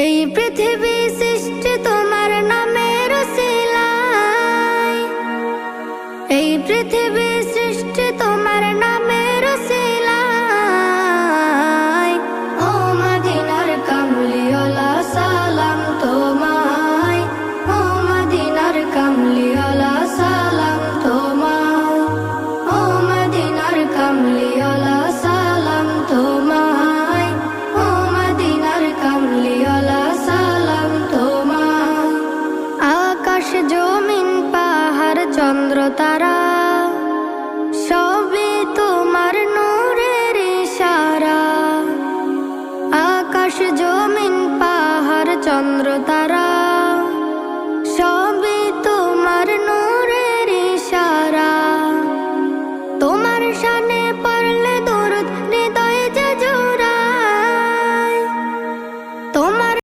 এই পৃথিবী সৃষ্টি তোমার নামের উসিলায়, এই পৃথিবী সৃষ্টি তোমার নামের উসিলায়। ও মদিনার কামলিওয়ালা সালাম তোমায়, ও মদিনার কামলিওয়ালা সালাম তোমায়, ও মদিনার কামলিওয়ালা সালাম তোমায়, ও মদিনার কামলিওয়ালা সালাম তোমায়। আকাশ জমিন পাহাড় চন্দ্র তারা সবই তোমার নূরের ইশারা। আকাশ জমিন পাহাড় চন্দ্র তারা